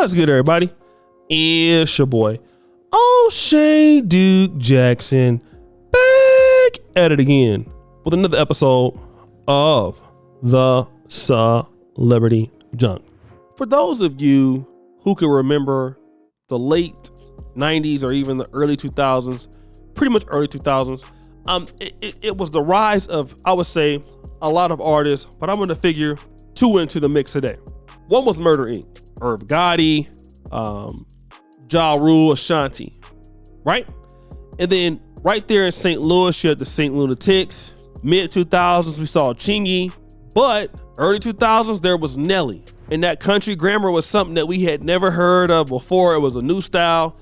What's good, everybody? It's your boy, O'Shea Duke Jackson, back at it again with another episode of the Celebrity Junk. For those of you who can remember the late 90s or even the early 2000s, pretty much early 2000s, it was the rise of, I would say, a lot of artists, but I'm going to figure two into the mix today. One was Murder Inc., Irv Gotti, Ja Rule, Ashanti, right? And then right there in St. Louis, you had the St. Lunatics. Mid 2000s, we saw Chingy, but early 2000s, there was Nelly. And that country grammar was something that we had never heard of before. It was a new style.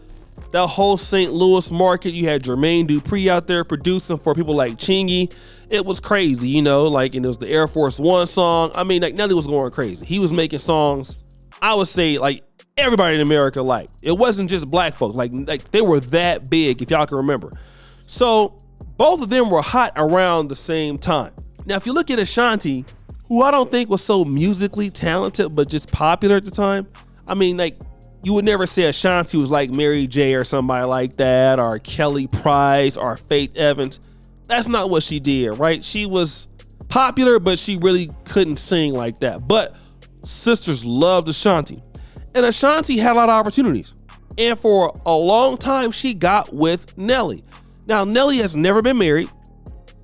That whole St. Louis market, you had Jermaine Dupri out there producing for people like Chingy. It was crazy, you know, like, and it was the Air Force One song. I mean, like, Nelly was going crazy. He was making songs, I would say, like, everybody in America liked. It wasn't just black folks. Like they were that big, if y'all can remember. So both of them were hot around the same time. Now, if you look at Ashanti, who I don't think was so musically talented, but just popular at the time. I mean, like, you would never say Ashanti was like Mary J or somebody like that, or Kelly Price or Faith Evans. That's not what she did, right? She was popular, but she really couldn't sing like that. But sisters loved Ashanti. And Ashanti had a lot of opportunities. And for a long time, she got with Nelly. Now, Nelly has never been married,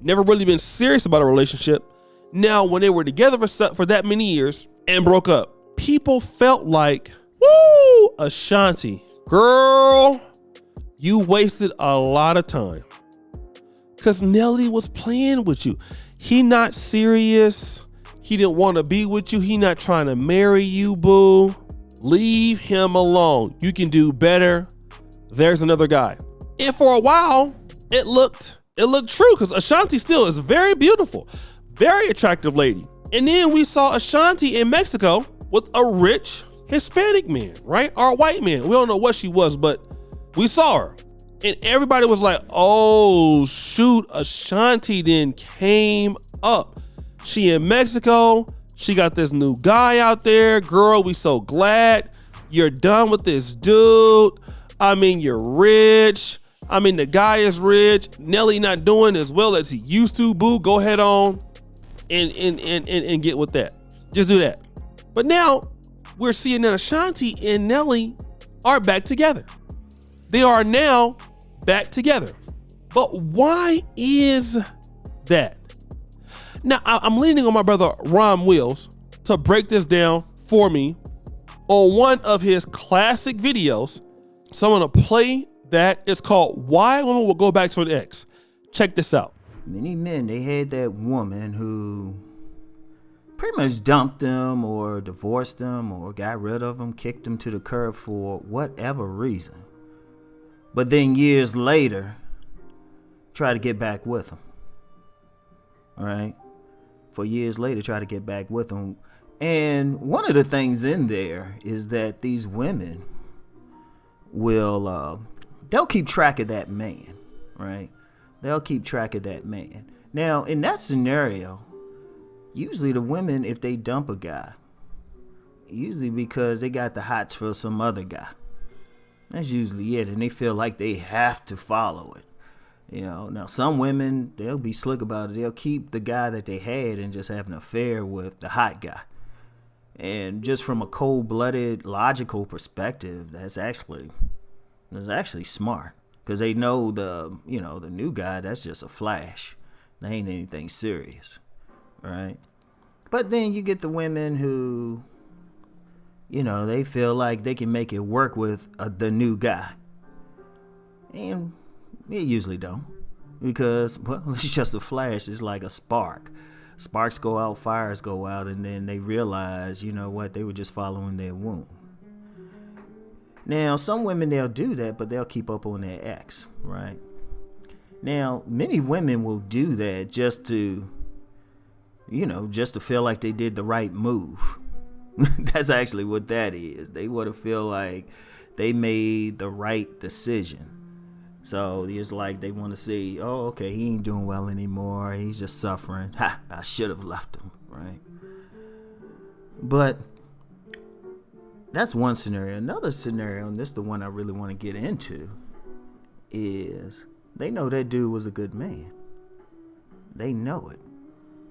never really been serious about a relationship. Now, when they were together for that many years and broke up, people felt like, woo, Ashanti, girl, you wasted a lot of time. Because Nelly was playing with you. He not serious. He didn't want to be with you. He not trying to marry you, boo. Leave him alone. You can do better. There's another guy. And for a while, it looked true, because Ashanti still is very beautiful, very attractive lady. And then we saw Ashanti in Mexico with a rich Hispanic man, right? Or a white man. We don't know what she was, but we saw her. And everybody was like, oh, shoot, Ashanti then came up. She in Mexico. She got this new guy out there. Girl, we so glad you're done with this dude. I mean, you're rich. I mean, the guy is rich. Nelly not doing as well as he used to, boo. Go ahead on and get with that. Just do that. But now we're seeing that Ashanti and Nelly are back together. They are now back together. But why is that? Now, I'm leaning on my brother Ron Wills to break this down for me on one of his classic videos. So I'm going to play that. It's called Why Women Will Go Back to an Ex. Check this out. Many men, they had that woman who pretty much dumped them or divorced them or got rid of them, kicked them to the curb for whatever reason. But then years later, try to get back with them. All right? For years later, try to get back with them. And one of the things in there is that these women will, they'll keep track of that man, right? They'll keep track of that man. Now, in that scenario, usually the women, if they dump a guy, usually because they got the hots for some other guy. That's usually it. And they feel like they have to follow it. You know, now some women, they'll be slick about it. They'll keep the guy that they had and just have an affair with the hot guy. And just from a cold-blooded, logical perspective, that's actually smart, because they know the new guy, that's just a flash. They ain't anything serious, right? But then you get the women who, they feel like they can make it work with the new guy, and they usually don't, because, well, it's just a flash. It's like a spark. Sparks go out, fires go out, and then they realize, you know what, they were just following their wound. Now, some women, they'll do that, but they'll keep up on their ex, right? Now, many women will do that just to feel like they did the right move. That's actually what that is. They want to feel like they made the right decision. So it's like they want to see, oh, okay, he ain't doing well anymore. He's just suffering. Ha, I should have left him, right? But That's one scenario. Another scenario, and this is the one I really want to get into, is they know that dude was a good man. They know it.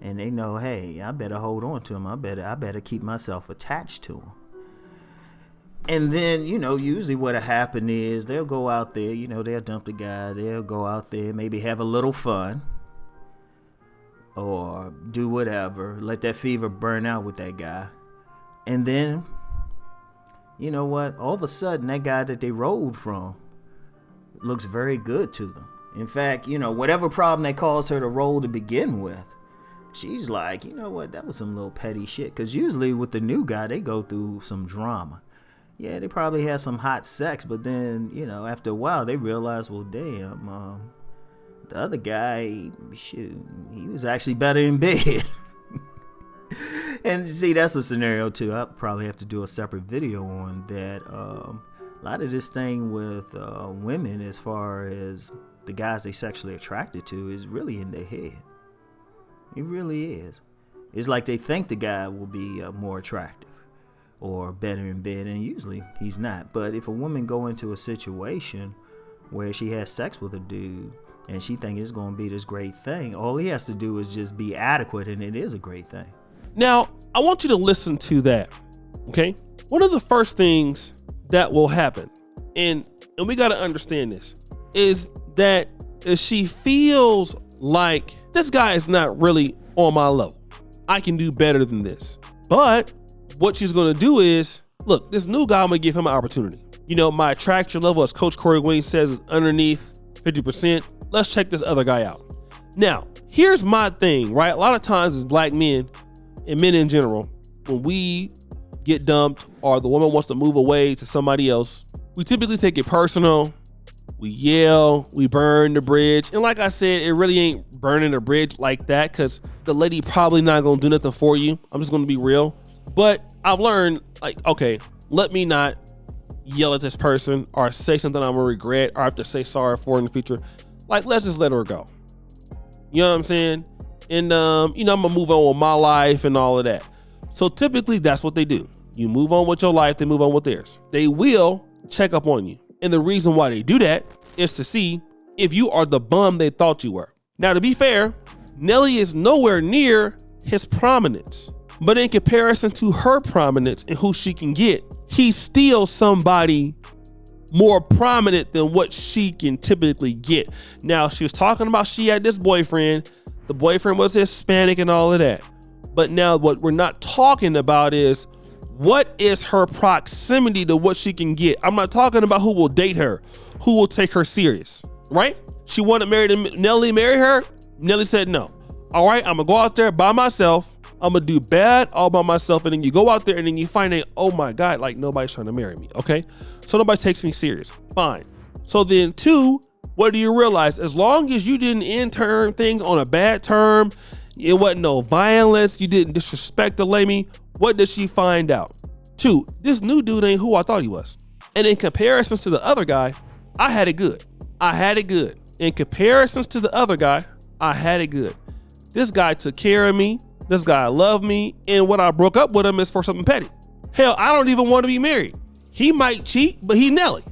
And they know, hey, I better hold on to him. I better keep myself attached to him. And then, usually what'll happen is they'll go out there, they'll dump the guy. They'll go out there, maybe have a little fun or do whatever. Let that fever burn out with that guy. And then, you know what? All of a sudden, that guy that they rolled from looks very good to them. In fact, whatever problem that caused her to roll to begin with, she's like, you know what? That was some little petty shit. Because usually with the new guy, they go through some drama. Yeah, they probably had some hot sex, but then, after a while, they realize, well, damn, the other guy, shoot, he was actually better in bed. And see, that's a scenario too. I'll probably have to do a separate video on that. A lot of this thing with women, as far as the guys they sexually attracted to, is really in their head. It really is. It's like they think the guy will be more attractive or better in bed, and usually he's not. But if a woman go into a situation where she has sex with a dude and she thinks it's going to be this great thing, all he has to do is just be adequate, and it is a great thing. Now, I want you to listen to that, okay? One of the first things that will happen, and we got to understand this, is that she feels like this guy is not really on my level. I can do better than this. But what she's going to do is, look, this new guy, I'm going to give him an opportunity. My attraction level, as Coach Corey Wayne says, is underneath 50%. Let's check this other guy out. Now, here's my thing, right? A lot of times as black men and men in general, when we get dumped or the woman wants to move away to somebody else, we typically take it personal. We yell, we burn the bridge. And like I said, it really ain't burning the bridge like that, because the lady probably not going to do nothing for you. I'm just going to be real. But I've learned, like, okay, let me not yell at this person or say something I'm going to regret or have to say sorry for in the future. Like, let's just let her go. You know what I'm saying? And, I'm going to move on with my life and all of that. So typically that's what they do. You move on with your life, they move on with theirs. They will check up on you. And the reason why they do that is to see if you are the bum they thought you were. Now, to be fair, Nelly is nowhere near his prominence. But in comparison to her prominence and who she can get, he's still somebody more prominent than what she can typically get. Now, she was talking about she had this boyfriend. The boyfriend was Hispanic and all of that. But now what we're not talking about is, what is her proximity to what she can get? I'm not talking about who will date her, who will take her serious, right? She wanted Nelly marry her. Nelly said no. All right, I'm gonna go out there by myself. I'm gonna do bad all by myself. And then you go out there and then you find out, oh my God, like nobody's trying to marry me, okay? So nobody takes me serious, fine. So then two, what do you realize? As long as you didn't intern things on a bad term, it wasn't no violence, you didn't disrespect the lady, what does she find out? Two, this new dude ain't who I thought he was. And in comparisons to the other guy, I had it good. In comparisons to the other guy, I had it good. This guy took care of me. This guy loved me. And when I broke up with him is for something petty. Hell, I don't even want to be married. He might cheat, but he Nelly.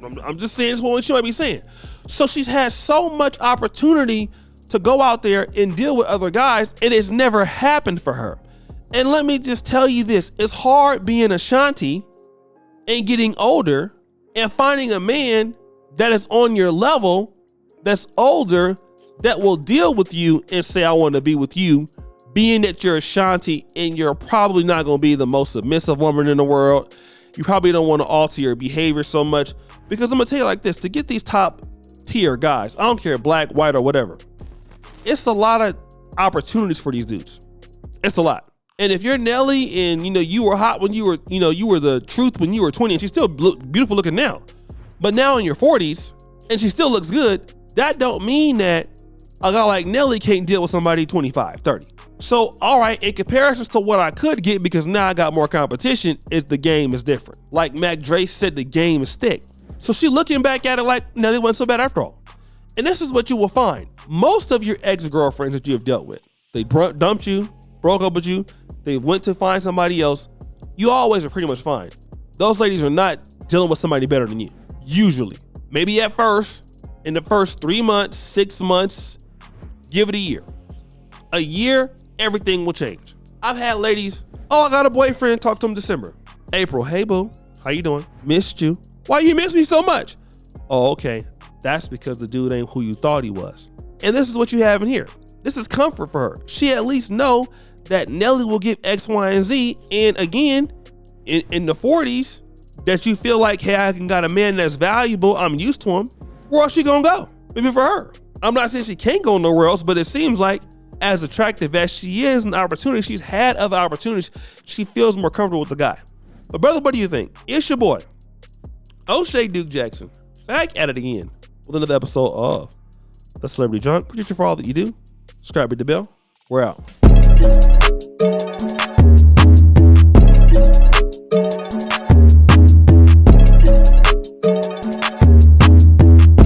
I'm just saying, this is what she might be saying. So she's had so much opportunity to go out there and deal with other guys, and it's never happened for her. And let me just tell you this, it's hard being Ashanti and getting older and finding a man that is on your level, that's older, that will deal with you and say, I want to be with you, being that you're Ashanti and you're probably not going to be the most submissive woman in the world. You probably don't want to alter your behavior so much, because I'm going to tell you like this, to get these top tier guys, I don't care, black, white, or whatever, it's a lot of opportunities for these dudes. It's a lot. And if you're Nelly and you were hot when you were the truth when you were 20, and she's still beautiful looking now, but now in your 40s and she still looks good, that don't mean that a guy like Nelly can't deal with somebody 25, 30. So, all right, in comparisons to what I could get, because now I got more competition, is the game is different. Like Mac Dre said, the game is thick. So she looking back at it like, Nelly wasn't so bad after all. And this is what you will find. Most of your ex-girlfriends that you have dealt with, they dumped you, broke up with you, they went to find somebody else, you always are pretty much fine. those ladies are not dealing with somebody better than you. Usually. Maybe at first, in the first 3 months, 6 months, give it a year. A year, everything will change. I've had ladies, I got a boyfriend, talk to him December. April, hey boo, how you doing? Missed you. Why you miss me so much? Oh, okay. That's because the dude ain't who you thought he was. And this is what you have in here. This is comfort for her. She at least know that Nelly will give X, Y, and Z. And again, in the 40s, that you feel like, hey, I got a man that's valuable, I'm used to him. Where else she gonna go? Maybe for her. I'm not saying she can't go nowhere else, but it seems like as attractive as she is, an opportunity, she's had other opportunities, she feels more comfortable with the guy. But brother, what do you think? It's your boy, O'Shea Duke Jackson, back at it again with another episode of The Celebrity Junk. Appreciate you for all that you do. Subscribe, hit the bell. We're out.